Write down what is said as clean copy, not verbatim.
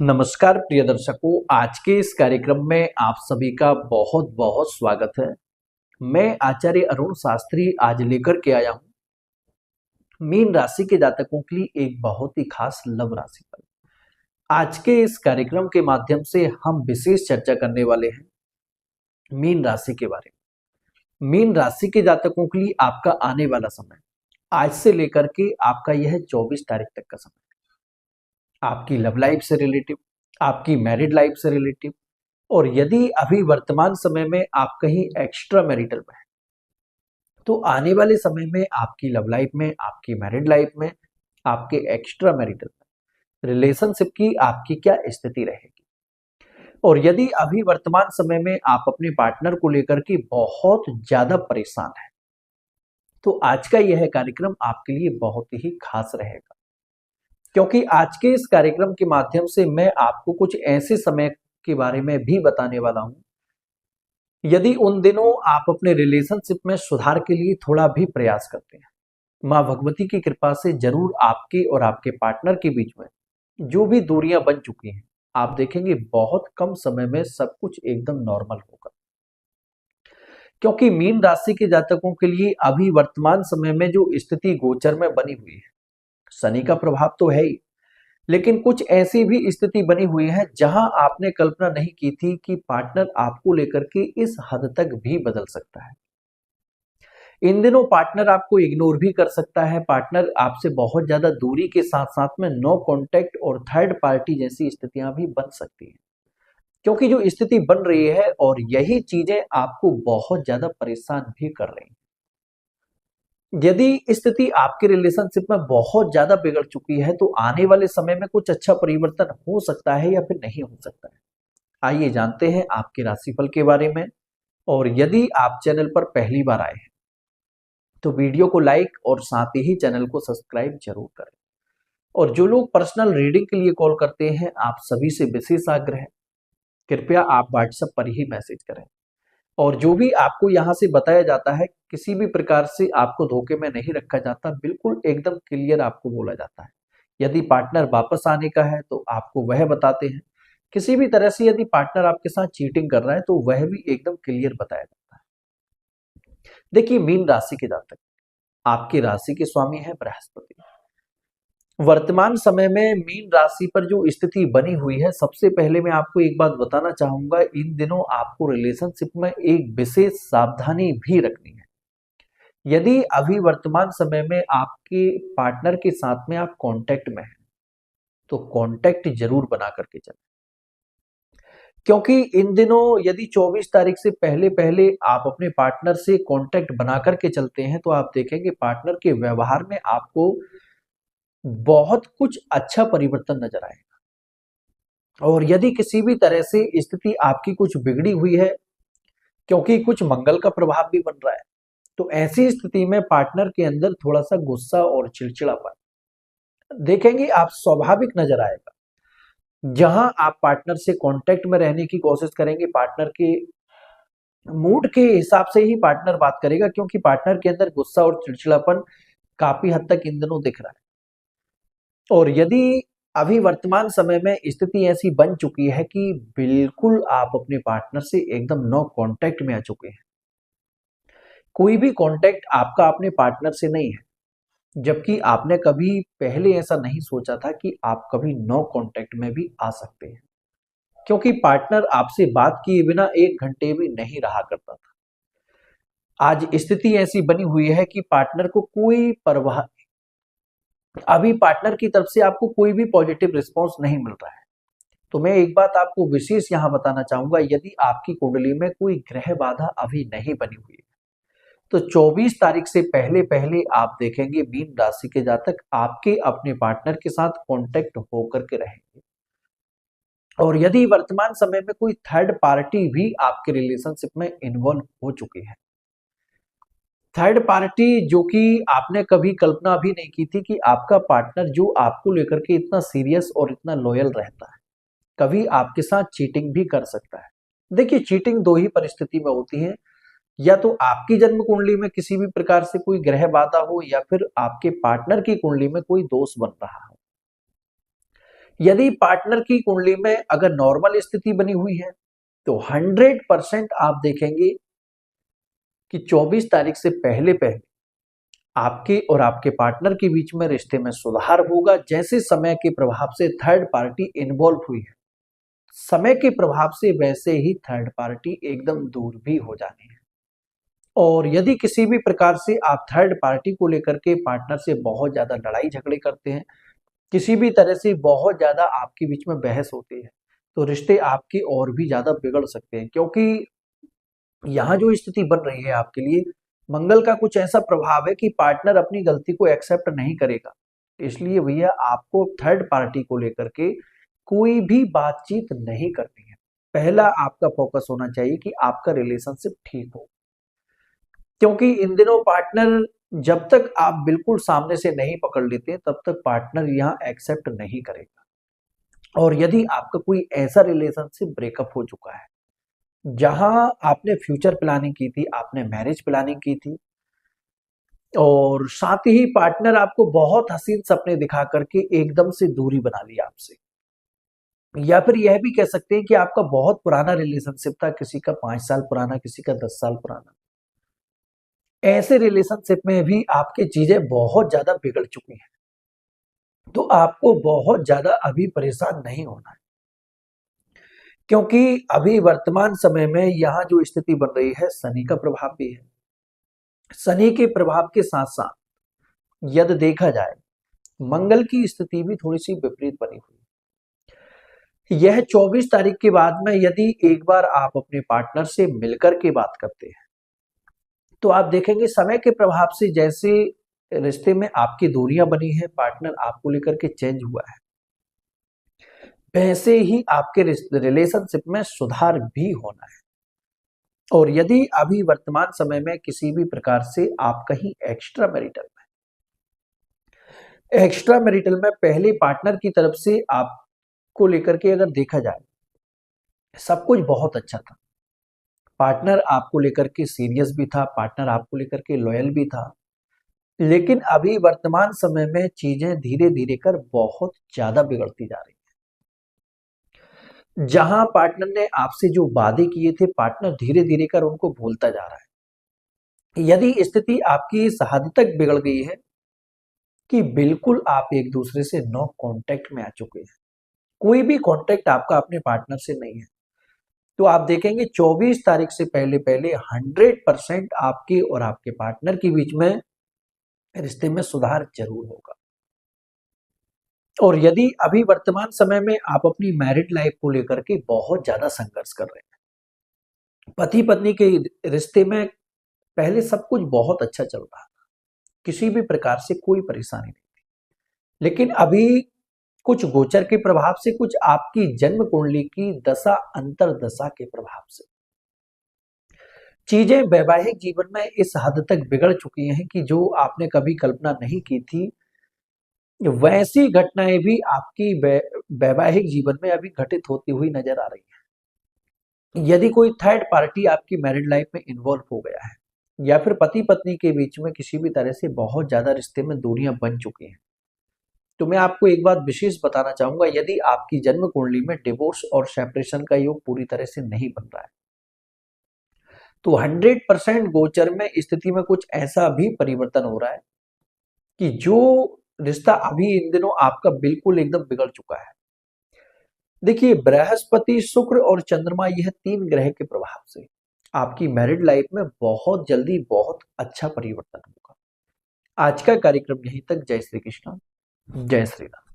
नमस्कार प्रिय दर्शकों, आज के इस कार्यक्रम में आप सभी का बहुत बहुत स्वागत है। मैं आचार्य अरुण शास्त्री आज लेकर के आया हूं मीन राशि के जातकों के लिए एक बहुत ही खास लव राशि पर। आज के इस कार्यक्रम के माध्यम से हम विशेष चर्चा करने वाले हैं मीन राशि के बारे में। मीन राशि के जातकों के लिए आपका आने वाला समय आज से लेकर के आपका यह 24 तारीख तक का समय आपकी लव लाइफ से रिलेटिव, आपकी मैरिड लाइफ से रिलेटिव, और यदि अभी वर्तमान समय में आप कहीं एक्स्ट्रा मैरिटल में हैं तो आने वाले समय में आपकी लव लाइफ में, आपकी मैरिड लाइफ में, आपके एक्स्ट्रा मैरिटल में रिलेशनशिप की आपकी क्या स्थिति रहेगी। और यदि अभी वर्तमान समय में आप अपने पार्टनर को लेकर के बहुत ज्यादा परेशान हैं तो आज का यह कार्यक्रम आपके लिए बहुत ही खास रहेगा, क्योंकि आज के इस कार्यक्रम के माध्यम से मैं आपको कुछ ऐसे समय के बारे में भी बताने वाला हूं, यदि उन दिनों आप अपने रिलेशनशिप में सुधार के लिए थोड़ा भी प्रयास करते हैं, मां भगवती की कृपा से जरूर आपके और आपके पार्टनर के बीच में जो भी दूरियां बन चुकी हैं, आप देखेंगे बहुत कम समय में सब कुछ एकदम नॉर्मल होगा। क्योंकि मीन राशि के जातकों के लिए अभी वर्तमान समय में जो स्थिति गोचर में बनी हुई है, शनि का प्रभाव तो है ही, लेकिन कुछ ऐसी भी स्थिति बनी हुई है जहां आपने कल्पना नहीं की थी कि पार्टनर आपको लेकर के इस हद तक भी बदल सकता है। इन दिनों पार्टनर आपको इग्नोर भी कर सकता है, पार्टनर आपसे बहुत ज्यादा दूरी के साथ साथ में नो कांटेक्ट और थर्ड पार्टी जैसी स्थितियां भी बन सकती है, क्योंकि जो स्थिति बन रही है और यही चीजें आपको बहुत ज्यादा परेशान भी कर रही हैं। यदि स्थिति आपके रिलेशनशिप में बहुत ज्यादा बिगड़ चुकी है तो आने वाले समय में कुछ अच्छा परिवर्तन हो सकता है या फिर नहीं हो सकता है। आइए जानते हैं आपके राशिफल के बारे में। और यदि आप चैनल पर पहली बार आए हैं तो वीडियो को लाइक और साथ ही चैनल को सब्सक्राइब जरूर करें। और जो लोग पर्सनल रीडिंग के लिए कॉल करते हैं, आप सभी से विशेष आग्रह है, कृपया आप व्हाट्सएप पर ही मैसेज करें। और जो भी आपको यहाँ से बताया जाता है, किसी भी प्रकार से आपको धोखे में नहीं रखा जाता, बिल्कुल एकदम क्लियर आपको बोला जाता है। यदि पार्टनर वापस आने का है तो आपको वह बताते हैं, किसी भी तरह से यदि पार्टनर आपके साथ चीटिंग कर रहा है तो वह भी एकदम क्लियर बताया जाता है। देखिए, मीन राशि के जातक, आपकी राशि के स्वामी है बृहस्पति। वर्तमान समय में मीन राशि पर जो स्थिति बनी हुई है, सबसे पहले मैं आपको एक बात बताना चाहूंगा, इन दिनों आपको रिलेशनशिप में एक विशेष सावधानी भी रखनी है। यदि अभी वर्तमान समय में आपके पार्टनर के साथ में आप कांटेक्ट में हैं तो कांटेक्ट जरूर बना करके चलें, क्योंकि इन दिनों यदि 24 तारीख से पहले पहले आप अपने पार्टनर से कांटेक्ट बना करके चलते हैं तो आप देखेंगे पार्टनर के व्यवहार में आपको बहुत कुछ अच्छा परिवर्तन नजर आएगा। और यदि किसी भी तरह से स्थिति आपकी कुछ बिगड़ी हुई है, क्योंकि कुछ मंगल का प्रभाव भी बन रहा है, तो ऐसी स्थिति में पार्टनर के अंदर थोड़ा सा गुस्सा और चिड़चिड़ापन देखेंगे आप स्वाभाविक नजर आएगा। जहां आप पार्टनर से कांटेक्ट में रहने की कोशिश करेंगे, पार्टनर के मूड के हिसाब से ही पार्टनर बात करेगा, क्योंकि पार्टनर के अंदर गुस्सा और चिड़चिड़ापन काफी हद तक इन दिनों दिख रहा है। और यदि अभी वर्तमान समय में स्थिति ऐसी बन चुकी है कि बिल्कुल आप अपने पार्टनर से एकदम नो कांटेक्ट में आ चुके हैं, कोई भी कांटेक्ट आपका अपने पार्टनर से नहीं है, जबकि आपने कभी पहले ऐसा नहीं सोचा था कि आप कभी नो कांटेक्ट में भी आ सकते हैं, क्योंकि पार्टनर आपसे बात किए बिना 1 घंटे भी नहीं रहा करता था। आज स्थिति ऐसी बनी हुई है कि पार्टनर को कोई परवाह, अभी पार्टनर की तरफ से आपको कोई भी पॉजिटिव रिस्पॉन्स नहीं मिल रहा है। तो मैं एक बात आपको विशेष यहां बताना चाहूंगा, यदि आपकी कुंडली में कोई ग्रह बाधा अभी नहीं बनी हुई है तो 24 तारीख से पहले पहले आप देखेंगे मीन राशि के जातक आपके अपने पार्टनर के साथ कांटेक्ट होकर के रहेंगे। और यदि वर्तमान समय में कोई थर्ड पार्टी भी आपके रिलेशनशिप में इन्वॉल्व हो चुकी है, थर्ड पार्टी जो कि आपने कभी कल्पना भी नहीं की थी कि आपका पार्टनर जो आपको लेकर के इतना सीरियस और इतना लॉयल रहता है, कभी आपके साथ चीटिंग भी कर सकता है। देखिए, चीटिंग दो ही परिस्थिति में होती है, या तो आपकी जन्म कुंडली में किसी भी प्रकार से कोई ग्रह बाधा हो, या फिर आपके पार्टनर की कुंडली में कोई दोष बन रहा हो। यदि पार्टनर की कुंडली में अगर नॉर्मल स्थिति बनी हुई है तो 100% आप देखेंगे कि 24 तारीख से पहले पहले आपके और आपके पार्टनर के बीच में रिश्ते में सुधार होगा। जैसे समय के प्रभाव से थर्ड पार्टी इन्वॉल्व हुई है, समय के प्रभाव से वैसे ही थर्ड पार्टी एकदम दूर भी हो जानी है। और यदि किसी भी प्रकार से आप थर्ड पार्टी को लेकर के पार्टनर से बहुत ज्यादा लड़ाई झगड़े करते हैं, किसी भी तरह से बहुत ज्यादा आपके बीच में बहस होती है, तो रिश्ते आपके और भी ज्यादा बिगड़ सकते हैं। क्योंकि यहाँ जो स्थिति बन रही है आपके लिए, मंगल का कुछ ऐसा प्रभाव है कि पार्टनर अपनी गलती को एक्सेप्ट नहीं करेगा। इसलिए भैया आपको थर्ड पार्टी को लेकर के कोई भी बातचीत नहीं करनी है। पहला आपका फोकस होना चाहिए कि आपका रिलेशनशिप ठीक हो। क्योंकि इन दिनों पार्टनर, जब तक आप बिल्कुल सामने से नहीं पकड़ लेते तब तक पार्टनर यहाँ एक्सेप्ट नहीं करेगा। और यदि आपका कोई ऐसा रिलेशनशिप ब्रेकअप हो चुका है जहां आपने फ्यूचर प्लानिंग की थी, आपने मैरिज प्लानिंग की थी, और साथ ही पार्टनर आपको बहुत हसीन सपने दिखा करके एकदम से दूरी बना लिया आपसे, या फिर यह भी कह सकते हैं कि आपका बहुत पुराना रिलेशनशिप था, किसी का 5 साल पुराना, किसी का 10 साल पुराना, ऐसे रिलेशनशिप में भी आपकी चीजें बहुत ज्यादा बिगड़ चुकी हैं। तो आपको बहुत ज्यादा अभी परेशान नहीं होना है। क्योंकि अभी वर्तमान समय में यहाँ जो स्थिति बन रही है, शनि का प्रभाव भी है। शनि के प्रभाव के साथ साथ यदि देखा जाए, मंगल की स्थिति भी थोड़ी सी विपरीत बनी हुई है। यह 24 तारीख के बाद में यदि एक बार आप अपने पार्टनर से मिलकर के बात करते हैं तो आप देखेंगे समय के प्रभाव से जैसे रिश्ते में आपकी दूरियां बनी है, पार्टनर आपको लेकर के चेंज हुआ है, वैसे ही आपके रिलेशनशिप में सुधार भी होना है। और यदि अभी वर्तमान समय में किसी भी प्रकार से आप कहीं एक्स्ट्रा मैरिटल में पहले पार्टनर की तरफ से आपको लेकर के अगर देखा जाए, सब कुछ बहुत अच्छा था, पार्टनर आपको लेकर के सीरियस भी था, पार्टनर आपको लेकर के लॉयल भी था, लेकिन अभी वर्तमान समय में चीजें धीरे धीरे कर बहुत ज्यादा बिगड़ती जा रही है। जहां पार्टनर ने आपसे जो वादे किए थे, पार्टनर धीरे धीरे कर उनको भूलता जा रहा है। यदि स्थिति आपकी इस हद तक बिगड़ गई है कि बिल्कुल आप एक दूसरे से नो कांटेक्ट में आ चुके हैं, कोई भी कांटेक्ट आपका अपने पार्टनर से नहीं है, तो आप देखेंगे 24 तारीख से पहले पहले 100% आपके और आपके पार्टनर के बीच में रिश्ते में सुधार जरूर होगा। और यदि अभी वर्तमान समय में आप अपनी मैरिड लाइफ को लेकर के बहुत ज्यादा संघर्ष कर रहे हैं, पति पत्नी के रिश्ते में पहले सब कुछ बहुत अच्छा चल रहा था, किसी भी प्रकार से कोई परेशानी नहीं थी, लेकिन अभी कुछ गोचर के प्रभाव से, कुछ आपकी जन्म कुंडली की दशा अंतर दशा के प्रभाव से चीजें वैवाहिक जीवन में इस हद तक बिगड़ चुकी हैं कि जो आपने कभी कल्पना नहीं की थी, वैसी घटनाएं भी आपकी वैवाहिक जीवन में अभी घटित होती हुई नजर आ रही है। यदि कोई थर्ड पार्टी आपकी मैरिड लाइफ में इन्वॉल्व हो गया है, या फिर पति पत्नी के बीच में किसी भी तरह से बहुत ज्यादा रिश्ते में दूरियां बन चुकी हैं, तो मैं आपको एक बात विशेष बताना चाहूंगा, यदि आपकी जन्म कुंडली में डिवोर्स और सेपरेशन का योग पूरी तरह से नहीं बन रहा है, तो 100% गोचर में स्थिति में कुछ ऐसा भी परिवर्तन हो रहा है कि जो रिश्ता अभी इन दिनों आपका बिल्कुल एकदम बिगड़ चुका है। देखिए, बृहस्पति, शुक्र और चंद्रमा, यह 3 ग्रह के प्रभाव से आपकी मैरिड लाइफ में बहुत जल्दी बहुत अच्छा परिवर्तन होगा। आज का कार्यक्रम यहीं तक। जय श्री कृष्ण, जय श्री राम।